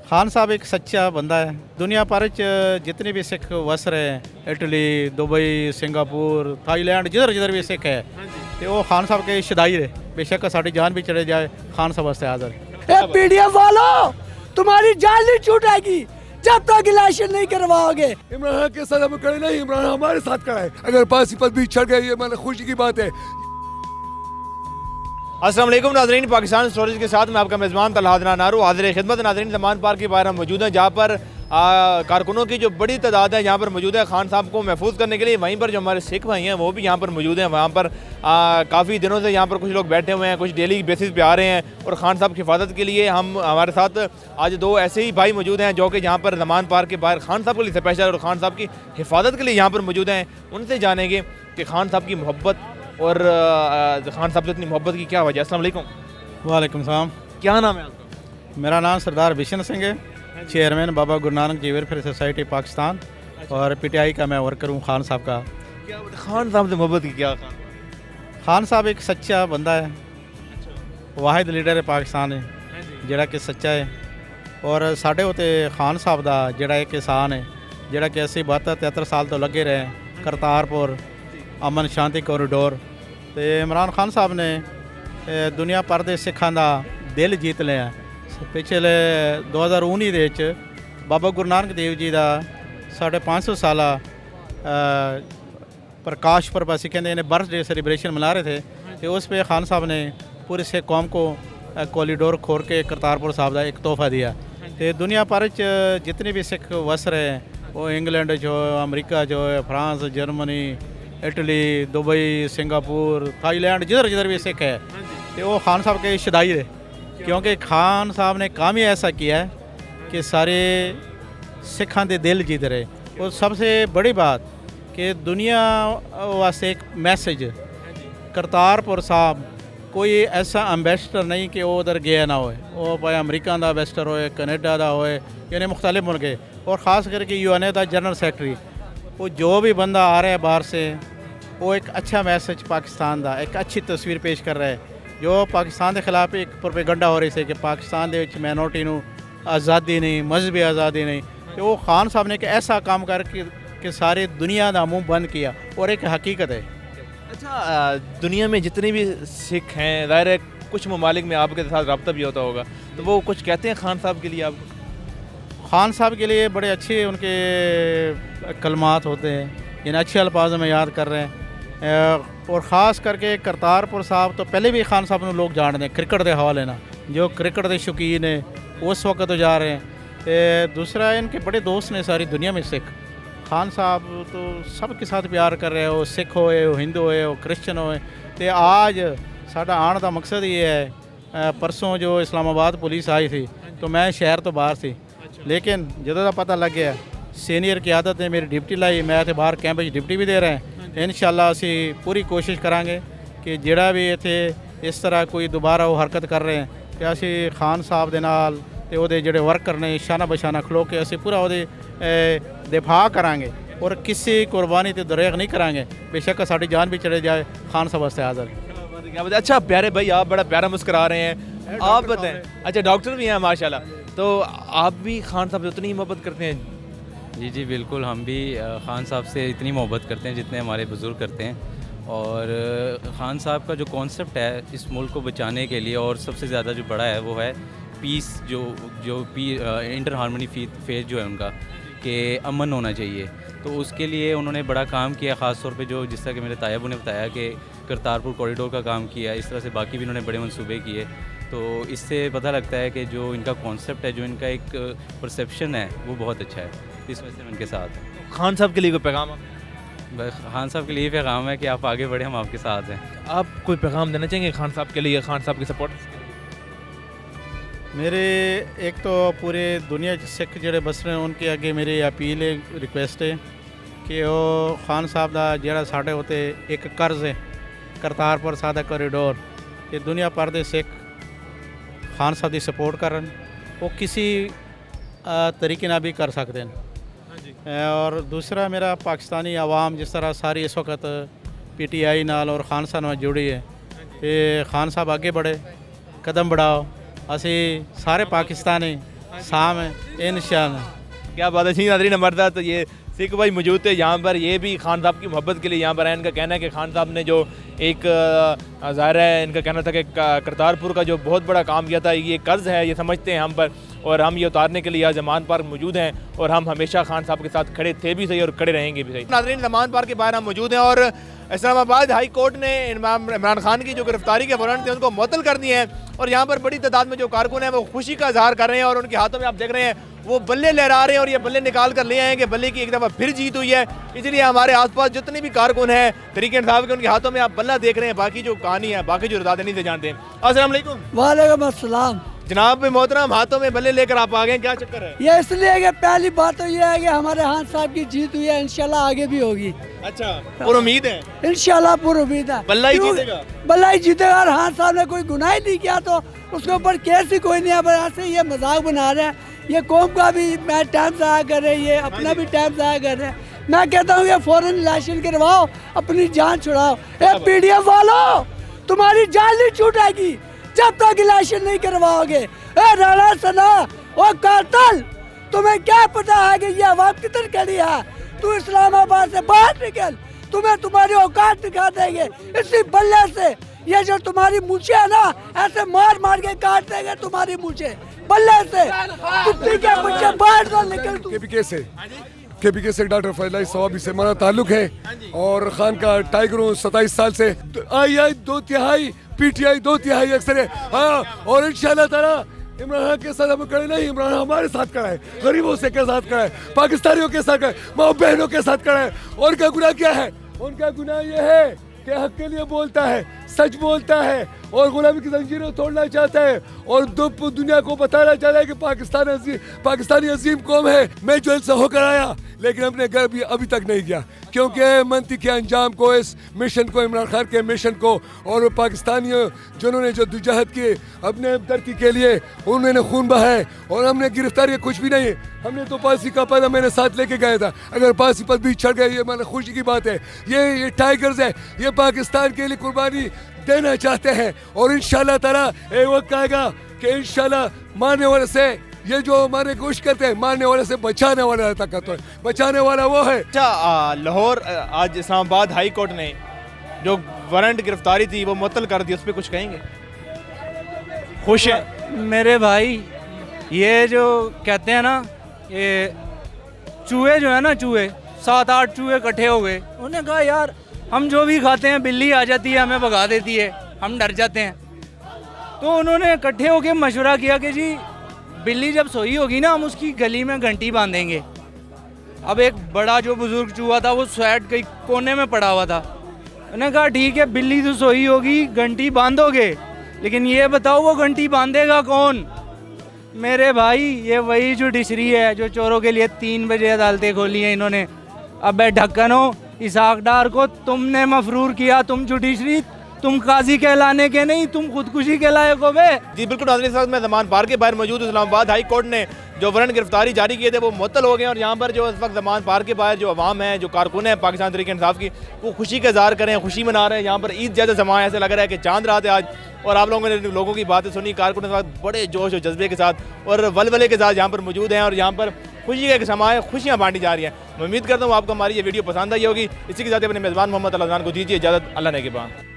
खान साहब एक सच्चा बंदा है। दुनिया भर च जितने भी सिख वस रहे हैं, इटली, दुबई, सिंगापुर, थाईलैंड, जिधर जिधर भी सिख है तो वो खान साहब के शदाई रहे। बेशक साड़ी जान भी चले जाए, खान साहब वास्ते हाजिर। पीडीएफ वालों, तुम्हारी जान नहीं छूटेगी जब तक इलेक्शन नहीं करवाओगे। इमरान खान के साथ हम खड़े नहीं, इमरान हमारे साथ खड़ा है। अगर पासीपत भी छड़ गई, ये मतलब खुशी की बात है। अस्सलाम वालेकुम नाज़रीन, पाकिस्तान स्टोरीज के साथ मैं आपका मेज़बान तलहा नारू हाज़िर खिदमत। नाज़रीन, ज़मान पार्क के बाहर हम मौजूद हैं, जहाँ पर कारकुनों की जो बड़ी तादाद है यहाँ पर मौजूद है खान साहब को महफूज करने के लिए। वहीं पर जो हमारे सिख भाई हैं वो भी यहाँ पर मौजूद हैं। वहाँ पर काफ़ी दिनों से यहाँ पर कुछ लोग बैठे हुए हैं, कुछ डेली बेसिस पे आ रहे हैं और ख़ान साहब की हिफाजत के लिए हमारे साथ आज दो ऐसे ही भाई मौजूद हैं जो कि यहाँ पर ज़मान पार्क के बाहर खान साहब के लिए स्पेशल और ख़ान साहब की हिफाजत के लिए यहाँ पर मौजूद हैं। उनसे जानेंगे कि खान साहब की मोहब्बत और खान साहब से इतनी मोहब्बत की क्या वजह। अस्सलाम वालेकुम। वालेकुम सलाम। क्या नाम है आपका? मेरा नाम सरदार बिशन सिंह है, chairman Baba Guru Nanak ji welfare society Pakistan और पीटीआई का मैं वर्कर हूँ खान साहब का। क्या खान साहब से मोहब्बत की क्या? खान साहब एक सच्चा बंदा है, वाहिद लीडर है पाकिस्तान है ਜਿਹੜਾ कि सच्चा है। और साढ़े उत्ते खान साहब का ਜਿਹੜਾ एक किसान है ਜਿਹੜਾ कि ਅਸੀਂ 72-73 साल तो लगे रहे हैं करतारपुर अमन शांति कॉरीडोर। तो इमरान खान साहब ने दुनिया भर के सिखां का दिल जीत लिया। पिछले 2019 ਦੇ ਵਿੱਚ बाबा गुरु नानक देव जी का 550 साला प्रकाश पर्व ਅਸੀਂ ਕਹਿੰਦੇ ਨੇ बर्थडे सेलिब्रेशन मना रहे थे। तो उस पर खान साहब ने पूरे सिख कौम को कॉरिडोर खोल के करतारपुर साहब का एक तोहफा दिया। तो दुनिया भर च जितने भी सिख वस रहे हैं, वो इंग्लैंड जो, अमेरिका जो, France, Germany, Italy, Dubai, Singapore, Thailand, जिधर जिधर भी सिख है तो वो खान साहब के शदाई रहे। क्योंकि खान साहब ने काम ही ऐसा किया है कि सारे सिखां दे दिल जीत रहे। और सबसे बड़ी बात कि दुनिया वास्ते एक मैसेज, करतारपुर साहब कोई ऐसा एम्बेसडर नहीं कि वो उधर गया ना होए, वो भाई अमेरिका का एम्बेसडर होए, कनेडा का होए, यानी मुख्तलिफ मुल्क है। और ख़ास करके UN का जनरल सेक्रटरी, वो जो भी बंदा आ रहा है बाहर से, वो एक अच्छा मैसेज पाकिस्तान का, एक अच्छी तस्वीर पेश कर रहा है। जो पाकिस्तान के खिलाफ एक प्रोपेगंडा हो रही थी कि पाकिस्तान के मैनोरिटी को आज़ादी नहीं, मजहबी आज़ादी नहीं, तो वो खान साहब ने एक ऐसा काम करके कि सारी दुनिया का मुँह बंद किया। और एक हकीकत है। अच्छा, दुनिया में जितने भी सिख हैं, ज़ाहिर है कुछ ममालिक में आपके साथ रब्ता भी होता होगा, तो वो कुछ कहते हैं खान साहब के लिए? आप खान साहब के लिए बड़े अच्छे उनके कलमात होते हैं, इन अच्छे अल्फाज में याद कर रहे हैं। और ख़ास करके करतारपुर साहब तो पहले भी खान साहब को लोग जानते हैं क्रिकेट के हवाले ना, जो क्रिकेट के शौकीन है उस वक्त तो जा रहे हैं। दूसरा इनके बड़े दोस्त ने सारी दुनिया में सिख। खान साहब तो सबके साथ प्यार कर रहे हो, सिख होए, हो हिंदू होए, हो क्रिश्चन होए। तो आज साडा आने का मकसद ये है, परसों जो इस्लामाबाद पुलिस आई थी तो मैं शहर तो बाहर थी, लेकिन जो का पता लग गया सीनियर की आदत ने मेरी डिप्टी लाई, मैं इतने बाहर कैंप डिप्टी भी दे रहे हैं। इंशाअल्लाह असी पूरी कोशिश करांगे कि जिहड़ा भी इत्थे इस तरह कोई दोबारा वो हरकत कर रहे हैं तो असी खान साहब दे नाल ते ओहदे जिहड़े वर्कर ने शाना बशाना खलो के असी पूरा ओहदे दिफा करांगे और किसी कुर्बानी ते दरेग नहीं करांगे। बेशक साड़ी जान भी चले जाए, खान साहब वास्ते हाज़िर। अच्छा प्यारे भाई, आप बड़ा प्यारा मुस्कुरा रहे हैं, आप बताएं। अच्छा, डॉक्टर भी हैं माशाल्लाह, तो आप भी खान साहब से उतनी ही मोहब्बत करते हैं? जी जी बिल्कुल, हम भी ख़ान साहब से इतनी मोहब्बत करते हैं जितने हमारे बुज़ुर्ग करते हैं। और ख़ान साहब का जो कॉन्सेप्ट है इस मुल्क को बचाने के लिए, और सबसे ज़्यादा जो बड़ा है वो है पीस, इंटर हार्मनी फेज जो है उनका, कि अमन होना चाहिए। तो उसके लिए उन्होंने बड़ा काम किया, ख़ास तौर पे जो जिस तरह कि मेरे तायाबू ने बताया कि करतारपुर कॉरिडोर का काम किया, इस तरह से बाकी भी इन्होंने बड़े मंसूबे किए। तो इससे पता लगता है कि जो इनका कॉन्सेप्ट है, जो इनका एक परसेप्शन है वो बहुत अच्छा है। इस वजह से मैं उनके साथ हैं। खान साहब के लिए कोई पैगाम? खान साहब के लिए पैगाम है कि आप आगे बढ़े, हम आपके साथ हैं। आप कोई पैगाम देना चाहेंगे खान साहब के लिए, खान साहब के सपोर्ट? मेरे एक तो पूरे दुनिया सिख जोड़े बस रहे हैं उनके आगे मेरी अपील है, रिक्वेस्ट है कि वो खान साहब का जोड़ा साढ़े होते एक कर्ज है करतारपुर साहब कॉरीडोर, कि दुनिया भर के सिख खान साहब की सपोर्ट करन, वो किसी तरीके ना भी कर सकते हैं। और दूसरा मेरा पाकिस्तानी आवाम जिस तरह सारी इस वक्त PTI नाल और खान साहब नाल जुड़ी है, तो खान साहब आगे बढ़े, कदम बढ़ाओ। असी सारे पाकिस्तानी साम है इंशाल्लाह। क्या बात है जी नाज़रीन, हमारे साथ ये सिख भाई मौजूद थे यहाँ पर। ये भी खान साहब की मोहब्बत के लिए यहाँ पर है। इनका कहना है कि खान साहब ने जो एक ज़ाहिर है, इनका कहना था कि करतारपुर का जो बहुत बड़ा काम किया था, ये कर्ज़ है, ये समझते हैं हम पर, और हम ये उतारने के लिए आज ज़मान पार्क मौजूद हैं और हम हमेशा खान साहब के साथ खड़े थे भी सही और खड़े रहेंगे भी सही। नाज़रीन, ज़मान पार्क के बाहर हम मौजूद हैं और इस्लामाबाद हाई कोर्ट ने इमरान खान की जो गिरफ्तारी के वारंट थे उनको मुअत्तल कर दिए हैं और यहाँ पर बड़ी तादाद में जो कारकुन हैं वो खुशी का इजहार कर रहे हैं और उनके हाथों में आप देख रहे हैं वो बल्ले लहरा रहे हैं और ये बल्ले निकाल कर ले आए हैं कि बल्ले की एक दफ़ा फिर जीत हुई है। इसलिए हमारे आसपास जितने भी कारकुन हैं तरीके इंसाफ के, उनके हाथों में आप बल्ला देख रहे हैं। बाकी जो कहानी है, बाकी जो रदा नहीं से जानते हैं। अस्सलाम वालेकुम। वालेकुम अस्सलाम। जनाब मोहतरम, हाथों में बल्ले लेकर आप आ गए, क्या चक्कर है? ये इसलिए कि पहली बात तो ये है कि हमारे खान साहब की जीत हुई है, इंशाल्लाह आगे भी होगी। अच्छा, और उम्मीद है इंशाल्लाह पूरी उम्मीद है बल्ला ही क्यों- जीतेगा? बल्ला ही जीतेगा। और खान साहब ने कोई गुनाह ही नहीं किया तो उसके ऊपर केस ही कोई नहीं है। पर ऐसे ये मजाक बना रहे हैं, ये कौम का भी मैं टाइम ज़ाया कर रहे हैं, ये अपना भी टाइम ज़ाया कर रहे हैं। मैं कहता हूँ ये फौरन इलेक्शन करवाओ, अपनी जान छुड़ाओ। ए पीडीएफ वालों, तुम्हारी जान नहीं छूटेगी जब तक इलेक्शन नहीं करवाओगे। ए राणा सना, ओ कातल, तुम्हें क्या पता है कि ये आवाम कितनी कड़ी है? तू इस्लामाबाद से बाहर निकल, तुम्हें तुम्हारी औकात दिखा देंगे इसी बल्ले से। ये जो तुम्हारी मूछे है ना, ऐसे मार मार के काट देंगे तुम्हारी मूछे बल्ले से। कुत्ते के बच्चे बाहर तो निकल तू। केपीके से डॉक्टर फैजलाई सवाबी से हमारा ताल्लुक है और खान का टाइगर हूँ 27 साल से। आई 2/3 पीटीआई 2/3 अक्सर है। हाँ, और इंशाल्लाह ताला इमरान खान के साथ हम खड़े नहीं, इमरान हमारे साथ खड़ा है, गरीबों से के साथ खड़ा है, पाकिस्तानियों के साथ खड़ा है, माँ बहनों के साथ खड़ा है। और उनका गुनाह क्या है? उनका गुनाह ये है कि हक के लिए बोलता है, सच बोलता है और गुलामी की जंजीरें तोड़ना चाहता है और दुनिया को बताना चाहता है कि पाकिस्तानी अजीम कौम है। मैं जेल से होकर आया लेकिन अपने घर भी अभी तक नहीं गया क्योंकि मंती के अंजाम को, इस मिशन को, इमरान खान के मिशन को और पाकिस्तानियों जिन्होंने जो दुजहद की अपने धरती के लिए उन्होंने खून बहाए और हमने गिरफ्तारी कुछ भी नहीं। हमने तो फांसी का पता मैंने साथ लेके गया था। अगर फांसी पर भी चढ़ गए, ये मैंने खुशी की बात है। ये टाइगर्स है, ये पाकिस्तान के लिए कुर्बानी देना चाहते हैं और इंशाल्लाह ताला एक वक्त आएगा कि इंशाल्लाह मारने वाले से, ये जो हमारे कोशिश करते हैं मारने वाले से बचाने वाला ताकत है, बचाने वाला वो है। अच्छा, लाहौर आज इस्लामाबाद हाई कोर्ट ने जो वारंट गिरफ्तारी थी वो मुअत्तल कर दी, उस पर कुछ कहेंगे? खुश है मेरे भाई? ये जो कहते हैं ना, ये चूहे जो है ना, चूहे 7-8 चूहे इकट्ठे हो गए। उन्होंने कहा यार हम जो भी खाते हैं बिल्ली आ जाती है, हमें भगा देती है, हम डर जाते हैं। तो उन्होंने इकट्ठे होकर मशवरा किया कि जी बिल्ली जब सोई होगी ना, हम उसकी गली में घंटी बांधेंगे। अब एक बड़ा जो बुजुर्ग चूहा था वो साइड के कोने में पड़ा हुआ था। उन्होंने कहा ठीक है, बिल्ली तो सोई होगी, घंटी बांधोगे, लेकिन ये बताओ वो घंटी बांधेगा कौन? मेरे भाई ये वही जुडिशरी है जो चोरों के लिए 3 बजे अदालतें खोली हैं इन्होंने। अब ढक्कनो, इसहाक डार को तुमने मफरूर किया, तुम जुडिशरी, तुम काजी कहलाने के नहीं, तुम खुदकुशी के लायक हो बे। जी बिल्कुल नाज़रीन, साथ में ज़मान पार्क के बाहर मौजूद इस्लामाबाद हाई कोर्ट ने जो वारंट गिरफ्तारी जारी किए थे वो मुअत्तल हो गए और यहाँ पर जो इस वक्त ज़मान पार्क के बाहर जो अवाम है, जो कारकुन है पाकिस्तान तहरीक इंसाफ की, वो खुशी का इज़हार करें, खुशी मना रहे हैं। यहाँ पर ईद जैसा जमा है, ऐसे लग रहा है कि चांद रात है आज। और आप लोगों ने लोगों की बातें सुनी, कारकुन इस वक्त बड़े जोश और जज्बे के साथ और वलवले के साथ यहाँ पर मौजूद हैं और यहाँ पर खुशी का एक समा है, खुशियाँ बांटी जा रही हैं। मैं उम्मीद करता हूँ आपको हमारी ये वीडियो पसंद आई होगी। इसी के साथ अपने मेज़बान मोहम्मद अल्लाह को दीजिए इजाज़त। अल्लाह ने के बाद।